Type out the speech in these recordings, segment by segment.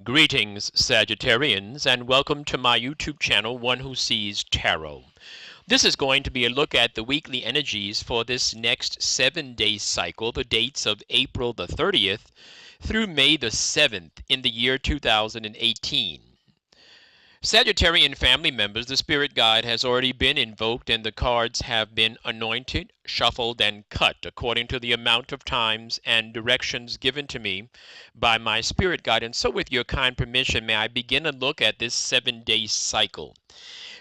Greetings, Sagittarians, and welcome to my YouTube channel, One Who Sees Tarot. This is going to be a look at the weekly energies for this next 7-day cycle, the dates of April the 30th through May the 7th in the year 2018. Sagittarian family members, the spirit guide has already been invoked and the cards have been anointed, shuffled, and cut according to the amount of times and directions given to me by my spirit guide. And so with your kind permission, may I begin a look at this 7-day cycle.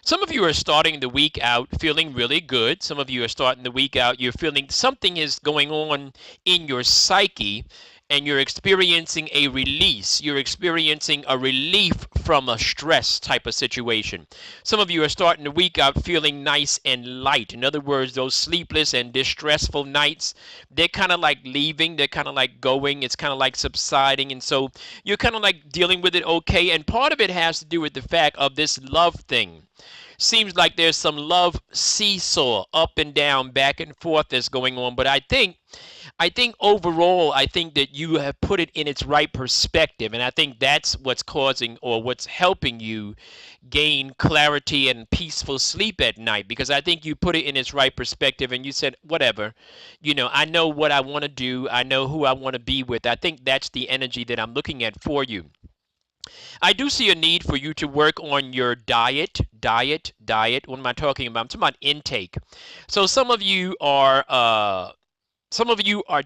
Some of you are starting the week out feeling really good. Some of you are starting the week out, you're feeling something is going on in your psyche, and you're experiencing a release. You're experiencing a relief from a stress type of situation. Some of you are starting the week out feeling nice and light. In other words, those sleepless and distressful nights, they're kind of like leaving. They're kind of like going. It's kind of like subsiding. And so you're kind of like dealing with it okay. And part of it has to do with the fact of this love thing. Seems like there's some love seesaw up and down, back and forth that's going on. But I think overall, I think that you have put it in its right perspective. And I think that's what's causing or what's helping you gain clarity and peaceful sleep at night. Because I think you put it in its right perspective and you said, whatever, I know what I want to do. I know who I want to be with. I think that's the energy that I'm looking at for you. I do see a need for you to work on your diet. What am I talking about? I'm talking about intake. So some of you are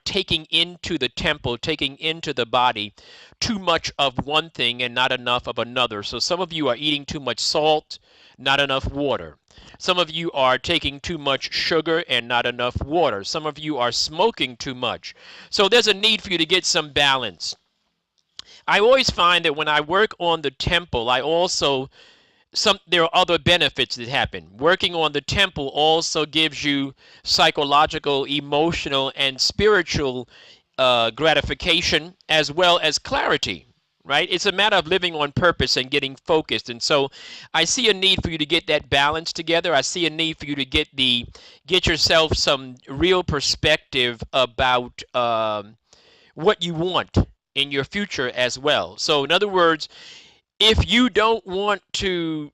taking into the temple, taking into the body too much of one thing and not enough of another. So some of you are eating too much salt, not enough water. Some of you are taking too much sugar and not enough water. Some of you are smoking too much. So there's a need for you to get some balance. I always find that when I work on the temple, there are other benefits that happen. Working on the temple also gives you psychological, emotional, and spiritual gratification as well as clarity, right? It's a matter of living on purpose and getting focused. And so I see a need for you to get that balance together. I see a need for you to get yourself some real perspective about what you want in your future as well. So in other words, if you don't want to,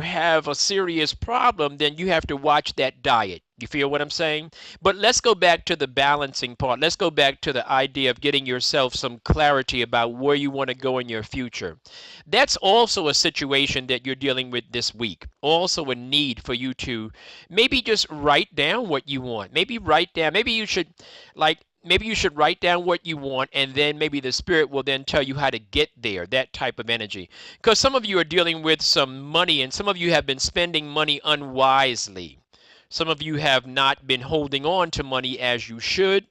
have a serious problem, then you have to watch that diet. You feel what I'm saying? But let's go back to the balancing part. Let's go back to the idea of getting yourself some clarity about where you want to go in your future. That's also a situation that you're dealing with this week. Also a need for you to maybe just write down what you want. Maybe you should write down what you want, and then maybe the spirit will then tell you how to get there, that type of energy. Because some of you are dealing with some money, and some of you have been spending money unwisely. Some of you have not been holding on to money as you should.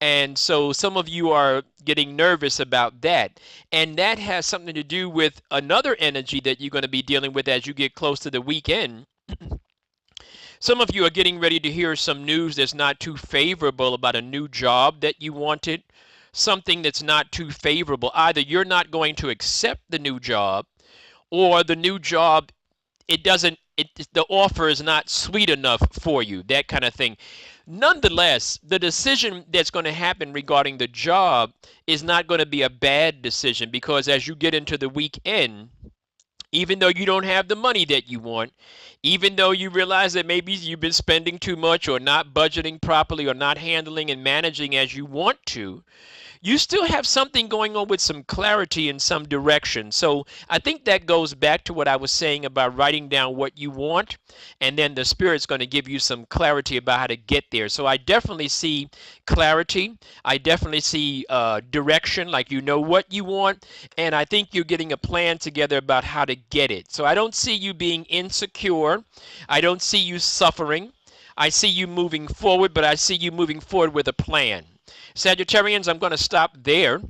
And so some of you are getting nervous about that. And that has something to do with another energy that you're going to be dealing with as you get close to the weekend. Some of you are getting ready to hear some news that's not too favorable about a new job that you wanted, something that's not too favorable. Either you're not going to accept the new job, or the new job, the offer is not sweet enough for you, that kind of thing. Nonetheless, the decision that's going to happen regarding the job is not going to be a bad decision, because as you get into the weekend, even though you don't have the money that you want, even though you realize that maybe you've been spending too much or not budgeting properly or not handling and managing as you want to, you still have something going on with some clarity in some direction. So I think that goes back to what I was saying about writing down what you want, and then the Spirit's going to give you some clarity about how to get there. So I definitely see clarity. I definitely see direction, like you know what you want, and I think you're getting a plan together about how to get it. So I don't see you being insecure. I don't see you suffering. I see you moving forward, but I see you moving forward with a plan. Sagittarians, I'm going to stop there.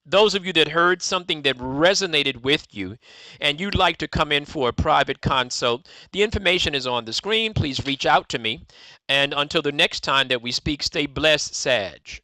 Those of you that heard something that resonated with you and you'd like to come in for a private consult, the information is on the screen. Please reach out to me. And until the next time that we speak, stay blessed, Sag.